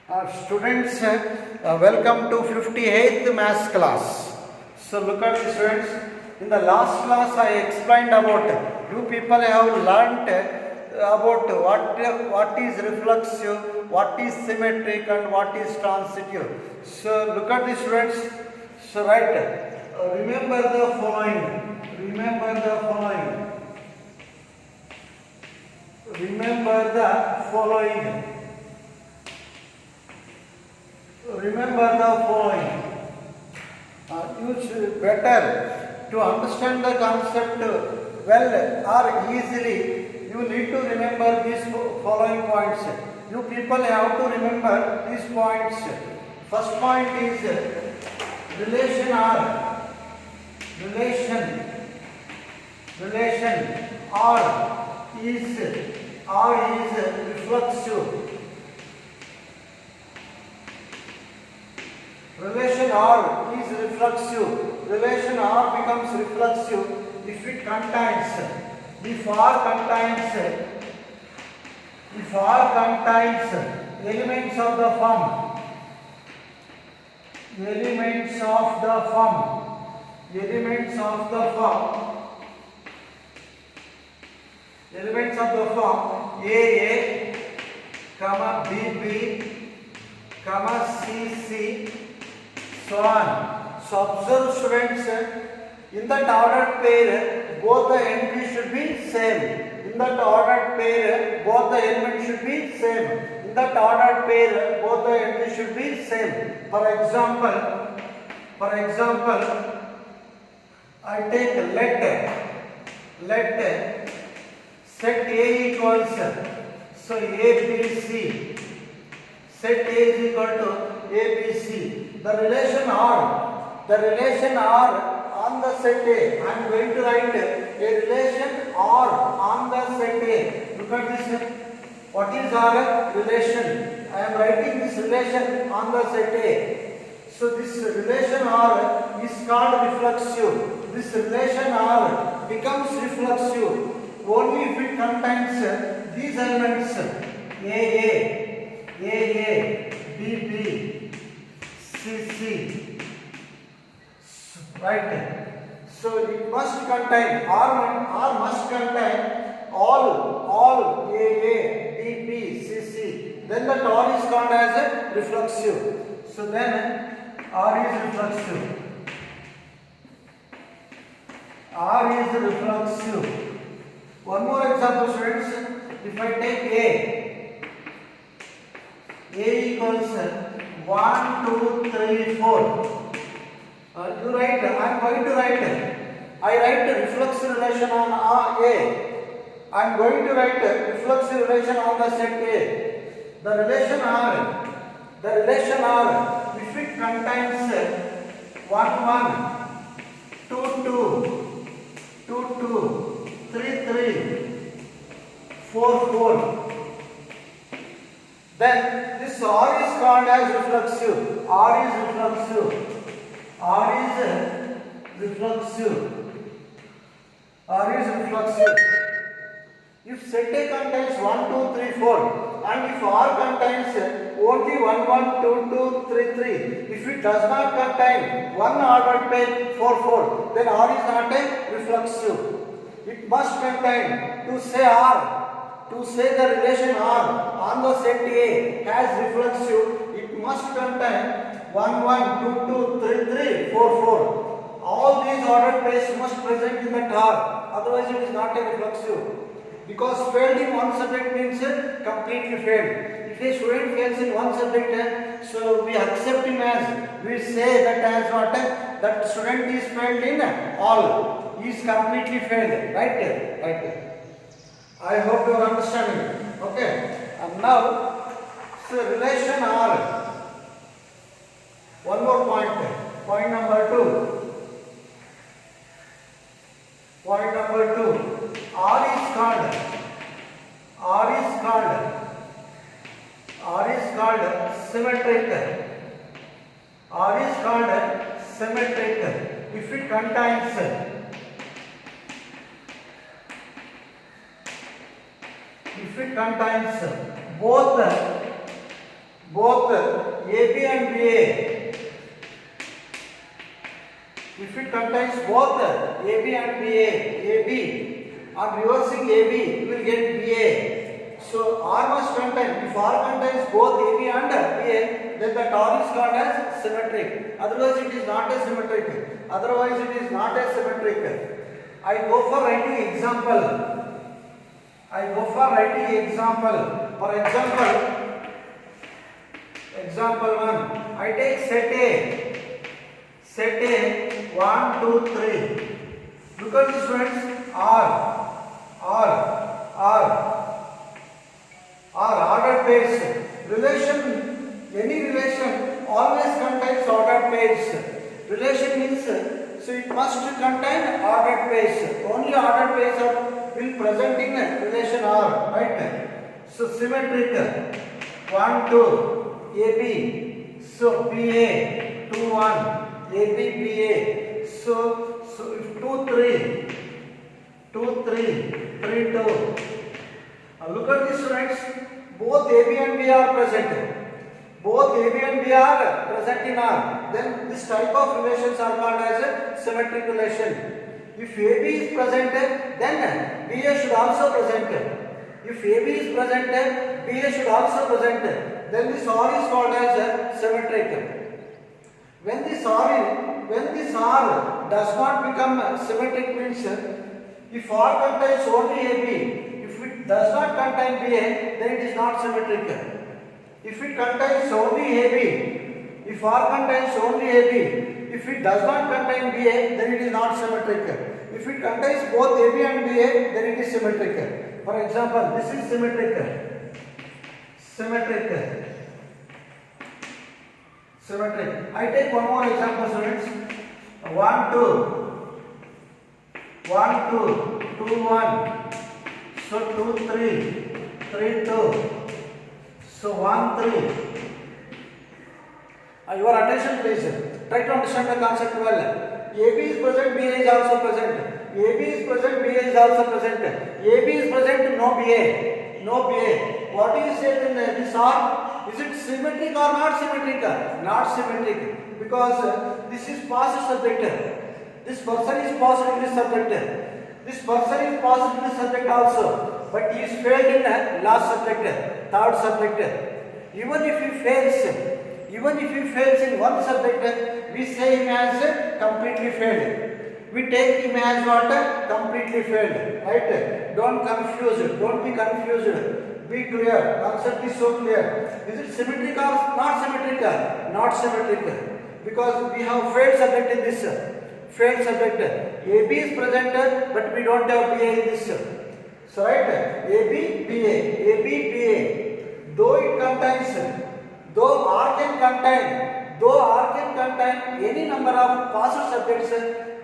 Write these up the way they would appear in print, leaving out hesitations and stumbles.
Students, welcome to 58th maths class. So look at the students. In the last class I explained about, you people have learnt about what is reflexive, what is symmetric and what is transitive. So look at the students. So write, remember the following. Remember the following. Remember the following. Remember the following. You should better to understand the concept well or easily. You need to remember these following points. You people have to remember these points. First point is relation R. Relation R is reflexive. Relation R is reflexive. Relation R becomes reflexive if it contains, if R contains elements of the form, AA, BB, CC, so on. So observe students, in that ordered pair, both the entries should be same. In that ordered pair, both the elements should be same. In that ordered pair, both the entries should be same. For example, I take let set A equals, so ABC. Set A is equal to ABC. The relation R on the set A. I am going to write a relation R on the set A. Look at this. What is our relation? I am writing this relation on the set A. So this relation R is called reflexive. This relation R becomes reflexive only if it contains these elements AA, BB, CC, right? So it must contain, R must contain all AA, BB, CC. Then the R is called as a reflexive. So then R is reflexive. R is reflexive. One more example, students. If I take A equals 1, 2, 3, 4. You write, I am going to write. I write a reflexive relation on A. I am going to write a reflexive relation on the set A. The relation R, if it contains 1, 1, 2, 2, 3, 3, 4, 4. Then this R is called as reflexive. R is reflexive. If set A contains 1, 2, 3, 4 and if R contains only 1, 1, 2, 2, 3, 3, if it does not contain one ordered pair 4, 4, then R is not a reflexive. It must contain, to say the relation R on the set A has reflexive, it must contain 1, 1, 2, 2, 3, 3, 4, 4. All these ordered pairs must present in that R, otherwise it is not a reflexive. Because failed in one subject means completely failed. If a student fails in one subject, so we accept him as, we say that as what? That student is failed in all. He is completely failed. Right? I hope you are understanding. Okay. And now, so relation R. One more point. Point number 2. R is called symmetric. If it contains both both AB and BA, if it contains both AB and BA, AB, on reversing AB, you will get BA. So R must contain, if R contains both AB and BA, then that R is called as symmetric. Otherwise it is not a symmetric. Otherwise it is not a symmetric. I go for writing example. For example 1. I take set A. Set A 1, 2, 3. Look at this friends. Ordered pairs. Relation, any relation always contains ordered pairs. Relation means, so it must contain ordered pairs. Only ordered pairs will present in relation R, right? So symmetric 1, 2, AB. So BA 2, 1, AB, BA. So if 2, 3, 3, 2. Look at this friends. Both AB and B are present. Both AB and B are present in R. Then this type of relations are called as a symmetric relation. If AB is present, then BA should also present. If AB is present, BA should also present. Then this R is called as a symmetric. When this R does not become symmetric means, if R contains only AB, if it does not contain BA, then it is not symmetric. If it contains only AB, if R contains only AB, if it does not contain BA, then it is not symmetric. If it contains both AB and BA, then it is symmetric. For example, this is symmetric. I take one more example, students. 1, 2. 1, 2. 2, 1. So 2, 3. 3, 2. So 1, 3. Your attention please. Try to understand the concept well. AB is present, BA is also present. AB is present, BA is also present. AB is present, no BA. No BA. What do you say in this R? Is it symmetric or not symmetric? Not symmetric. Because this is past subject. This person is passed in this subject. This person is passed in this subject also. But he is failed in last subject, third subject. Even if he fails in one subject, we say him as completely failed. We take him as what? Completely failed. Right? Don't be confused. Be clear. Concept is so clear. Is it symmetric or not symmetric? Not symmetric. Because we have failed subject in this. Failed subject. AB is present, but we don't have BA in this. So right? AB, BA. Though R can contain any number of passed subjects,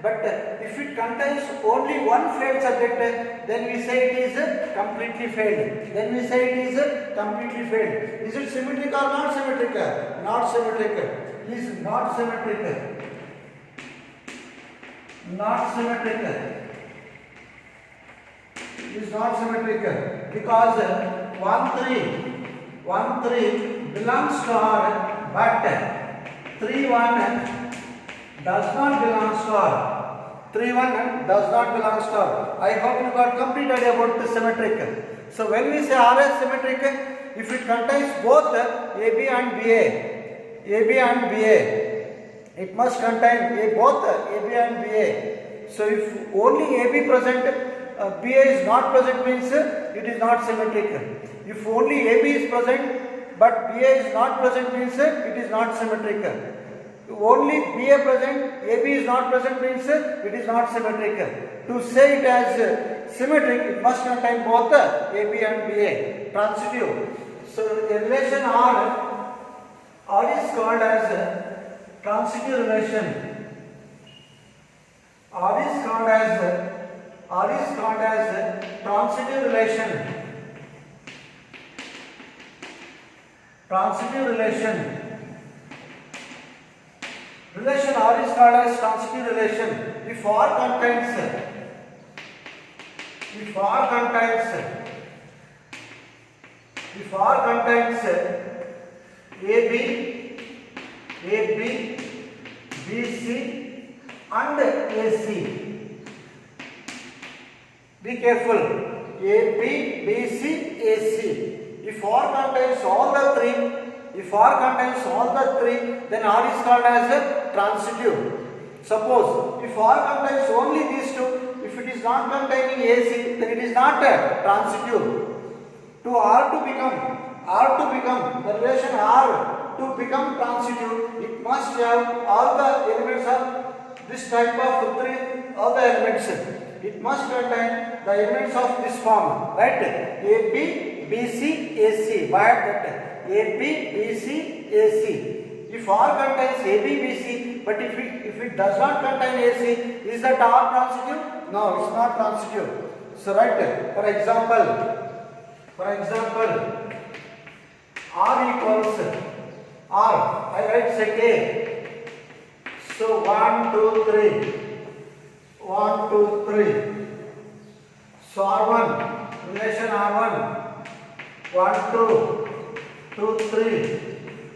but if it contains only one failed subject, then we say it is completely failed. Is it symmetric or not symmetric? Not symmetric. Is not symmetric. Is not symmetric because 1, 3 belongs to R, but 3, 1 does not belong to R. 3, 1 does not belong to R. I hope you got complete idea about the symmetric. So when we say R is symmetric, if it contains both AB and BA, it must contain both AB and BA. So if only AB present, BA is not present means it is not symmetric. If only AB is present but BA is not present means it is not symmetric. If only BA present, AB is not present means it is not symmetric. To say it as symmetric, it must contain both AB and BA. Transitive. So a relation R is called as transitive relation. R is called as transitive relation. Relation R is called as transitive relation. If R contains AB, BC and AC. Be careful. AB, BC, AC. If R contains all the three, then R is called as a transitive. Suppose if R contains only these two, if it is not containing AC, then it is not a transitive. To R to become the relation R to become transitive, it must have all the elements of this type of three, all the elements. It must contain the elements of this form, right? AB, BC, AC. By that, AB, BC, AC. If R contains AB, BC, but if it does not contain AC, is that R transitive? No, it's not transitive. So, right? For example, R equals R. I write set A. So 1, 2, 3. 1, 2, 3. So R1, relation R1. 1, 2, 2, 3.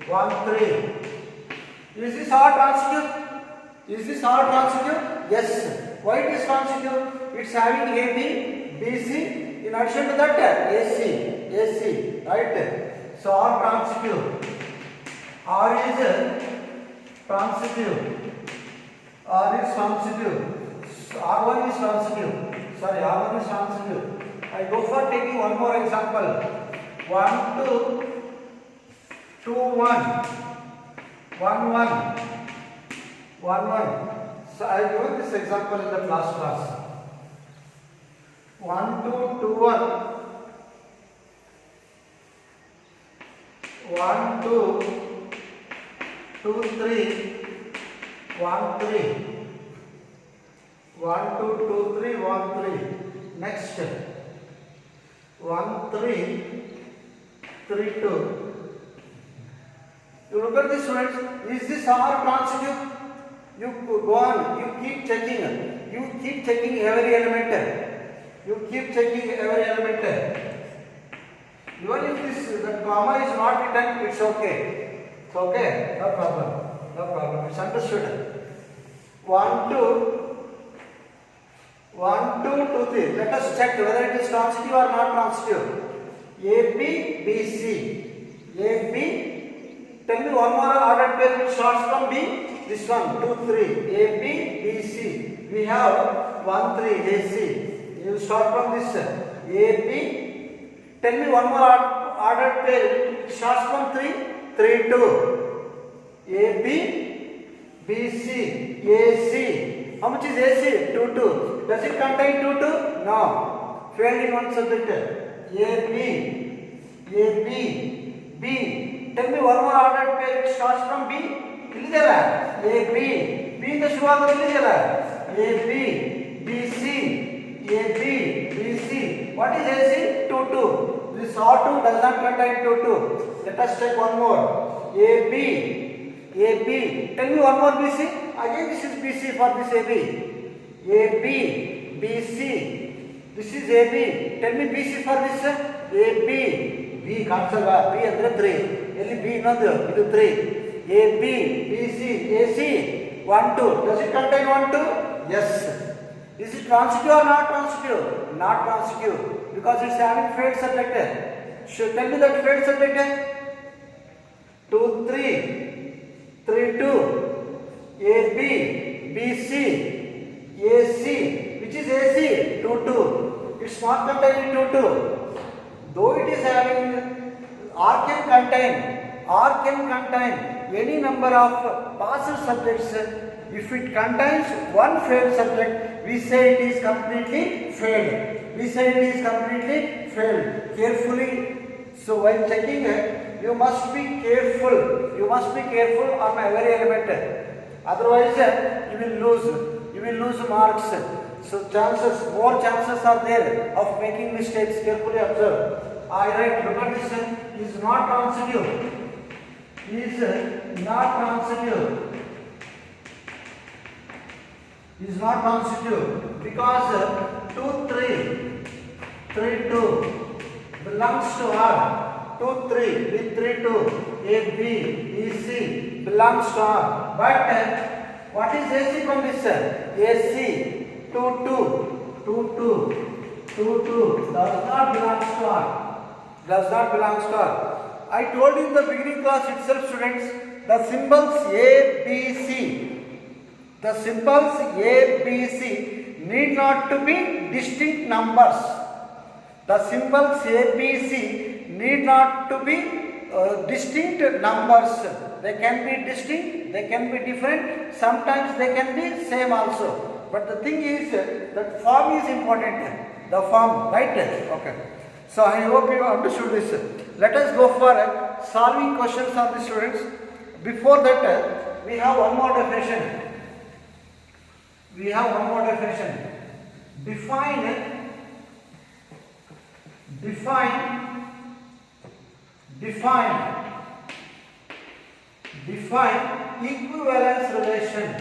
1, 3. Is this R transitive? Yes. Why it is transitive? It's having AB, BC, in addition to that AC, right? So R transitive. R is transitive. R1 is transitive. I go for taking one more example. 1, 2, 2, 1. 1, 1. 1, 1. So I given this example in the last class. 1, 2, 2, 1. 1, 2, 2, 3. 1, 3. 1, 2, 2, 3, 1, 3. Next. 1, 3, 3, 2. You look at this, students. Is this R transitive? You go on. You keep checking every element. Even if the comma is not written, it's okay. It's okay. No problem. It's understood. 1, 2, 2, 3. Let us check whether it is transitive or not transitive. AB, BC. AB. Tell me one more ordered pair which starts from B. This one, 2, 3. AB, BC. We have 1, 3, AC. You start from this. AB. Tell me one more ordered pair which starts from 3. 3, 2. AB, BC, AC. How much is AC? 2, 2. Does it contain 2, 2? No. Failed in one subject. AB, B. Tell me one more ordered pair which starts from B. AB. B in the Shuvaka. AB, BC. What is AC? 2, 2. This R2 does not contain 2, 2. Let us check one more. AB. Tell me one more BC. Again this is BC for this AB. BC. This is AB. Tell me BC for this. AB. B cancel. B andre 3. Eli B innodu. Idu 3. AB, BC, AC. 1, 2. Does it contain 1, 2? Yes. Is it transitive or not transitive? Not transitive. Because it's having failed subject. Should tell me that failed subject. 2, 3. 3, 2. AB, BC, AC. Which is AC? 2, 2. It's not containing 2, 2. Though it is having, R can contain any number of passive subjects. If it contains one failed subject, we say it is completely failed. Carefully. So while checking, you must be careful on every element. Otherwise, you will lose marks. So more chances are there of making mistakes. Carefully observe. I write, look at this. Is not transitive. Is not transitive because 2, 3, 2 belongs to R. 2, 3 with 3, 2. A, B, E, C belongs to R. But what is AC condition? AC 2, 2, 2, 2, 2, 2 does not belong to R. Does not belong to R. I told you in the beginning class itself, students, the symbols A, B, C. The symbols A, B, C need not to be distinct numbers. The symbols A, B, C need not to be distinct numbers. They can be distinct, they can be different, sometimes they can be same also. But the thing is that form is important. The form, right? Okay. So I hope you understood this. Let us go for solving questions on the students. Before that, we have one more definition. We have one more definition. Define equivalence relation.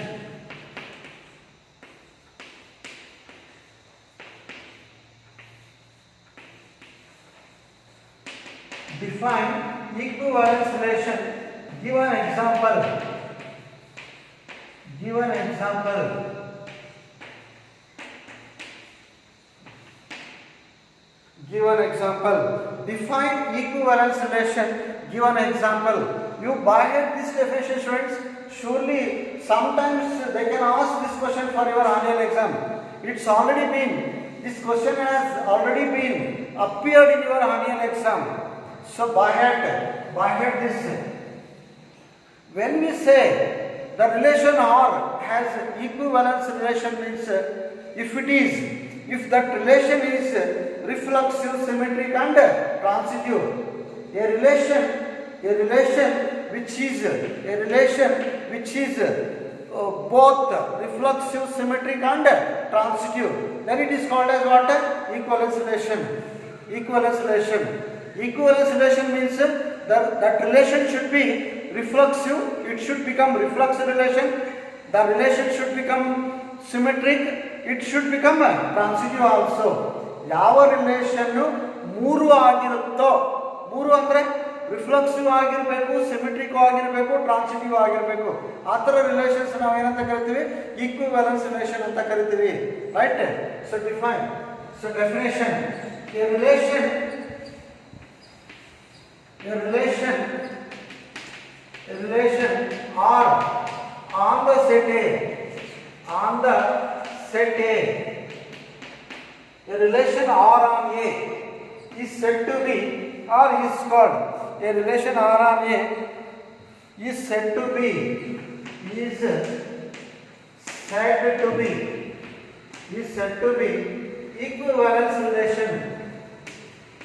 Define equivalence relation. Give an example. Give an example. Give an example. Define equivalence relation. Give an example. You by heart this definition, students. Surely sometimes they can ask this question for your annual exam. It's already been. This question has already been appeared in your annual exam. So by heart this. When we say the relation R has equivalence relation means if that relation is reflexive, symmetric and transitive, a relation which is both reflexive, symmetric and transitive, then it is called as what? Equivalence relation. Equivalence relation means that relation should be reflexive, it should become reflexive relation, the relation should become symmetric, it should become transitive also. ಯಾವ relation ಮೂರು ಆಗಿರುತ್ತೋ, ಮೂರು ಅಂದರೆ reflexive ಆಗಿರಬೇಕು, symmetric ಆಗಿರಬೇಕು, transitive ಆಗಿರಬೇಕು, ಆ ಥರ relations ನಾವು ಏನಂತ ಕರಿತೀವಿ? ಈಕ್ವಿವ್ಯಾಲೆನ್ಸ್ ರಿಲೇಷನ್ ಅಂತ ಕರಿತೀವಿ, right? So define, so definition, a relation R on the set A, a relation R on A is said to be, or is called, a relation R on A is said to be equivalence relation,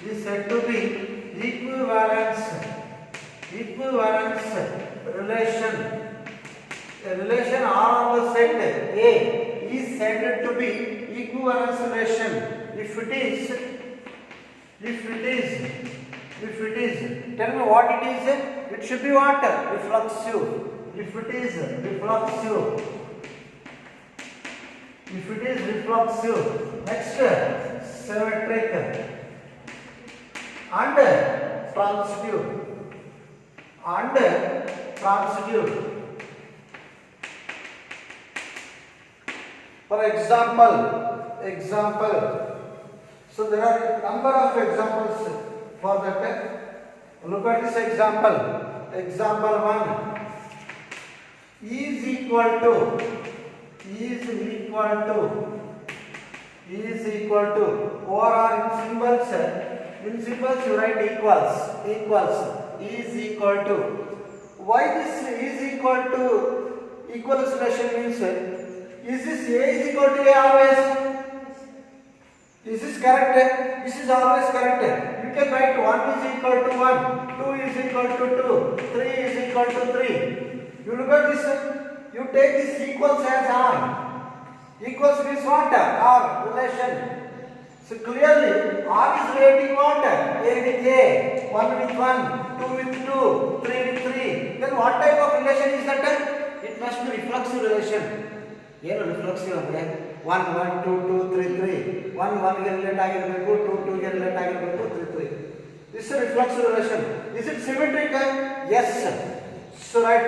is said to be equivalence relation. A relation R on the set A is said to be equivalence relation if it is, tell me what it is. It should be what? Reflexive. If it is reflexive, next symmetric and transitive. For example, so there are a number of examples for that. Look at this example. Example 1 is equal to or in symbols you write equals is equal to. Why this is equal to equivalence relation means? Is this A is equal to A always? Is this correct? This is always correct. You can write 1 is equal to 1, 2 is equal to 2, 3 is equal to 3. You look at this, you take this equals as R. Equals means what? R, relation. So clearly, R is relating what? A with A, 1 with 1, 2 with 2, 3 with 3. Then what type of relation is that? It must be reflexive relation. ಏನು reflexive ಅಂದರೆ 1 1 2 2 3 3, 1 1 ಗೆ relate ಆಗಿರಬೇಕು, 2 2 ಗೆ relate ಆಗಿರಬೇಕು, 3 3. This is reflexive relation. Is it symmetric? Yes. So right,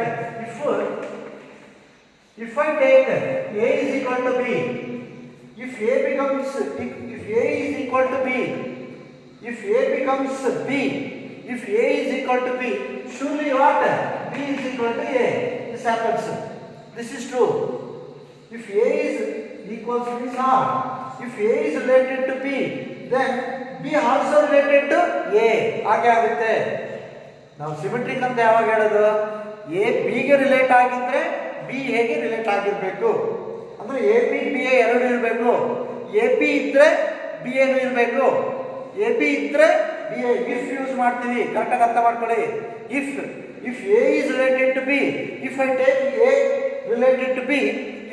if I take A is equal to B, if A is equal to B, if A becomes B, if A is equal to B, surely what? B is equal to A. This happens. This is true. If A is equals to this R, if A is related to B, then B also related to A. ಹಾಗೆ ಆಗುತ್ತೆ. ನಾವು symmetric ಅಂತ ಯಾವಾಗ ಹೇಳೋದು? A B ಗೆ relate ಆಗಿದ್ರೆ B A ಗೆ relate ಆಗಿರಬೇಕು. ಅಂದ್ರೆ A B B A ಎರಡು ಇರಬೇಕು. A P ಇದ್ರೆ B A ನು ಇರಬೇಕು. A B ಇದ್ರೆ B A if ಯೂಸ್ ಮಾಡ್ತೀವಿ. ಕರೆಕ್ಟಾಗಿ ಅರ್ಥ ಮಾಡ್ಕೊಳ್ಳಿ. If A is related to B, if I take A related to B,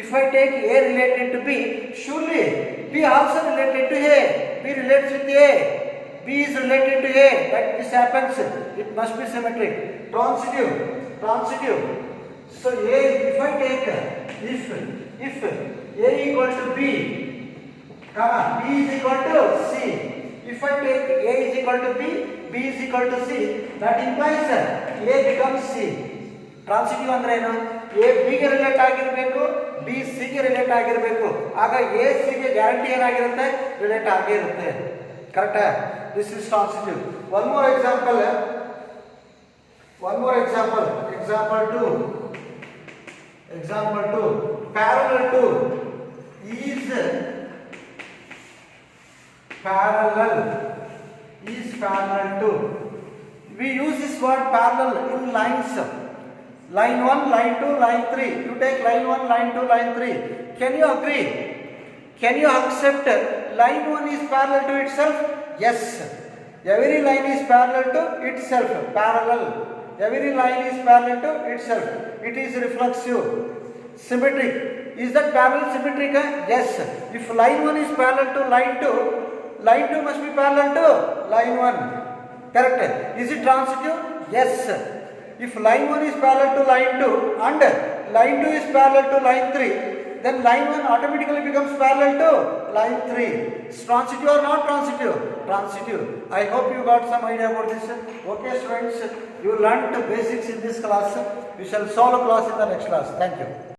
if I take A related to B, surely B also related to A. B relates with A. B is related to A. That this happens. It must be symmetric. Transitive. So A, if I take if A equal to B, B is equal to C. If I take A is equal to B, B is equal to C, that implies A becomes C. Transitive ಅಂದ್ರೆ ಏನು? A B ಗೆ relate ಆಗಿರಬೇಕು, B C ಗೆ relate ಆಗಿರಬೇಕು. ಆಗ A C ಗೆ guarantee ಏನಾಗಿರುತ್ತೆ? Relate ಆಗೇ ಇರುತ್ತೆ. ಕರೆಕ್ಟಾ? This is transitive. One more example. Example 2. Parallel to. We use this word parallel in lines. Line 1, line 2, line 3. You take line 1, line 2, line 3. Can you agree? Can you accept line 1 is parallel to itself? Yes. Every line is parallel to itself. Every line is parallel to itself. It is reflexive. Symmetric. Is that parallel symmetric? Yes. If line 1 is parallel to line 2, line 2 must be parallel to line 1. Correct. Is it transitive? Yes. If line 1 is parallel to line 2 and line 2 is parallel to line 3, then line 1 automatically becomes parallel to line 3. It's transitive or not transitive? Transitive. I hope you got some idea about this. Okay students, you learnt the basics in this class. We shall solve a class in the next class. Thank you.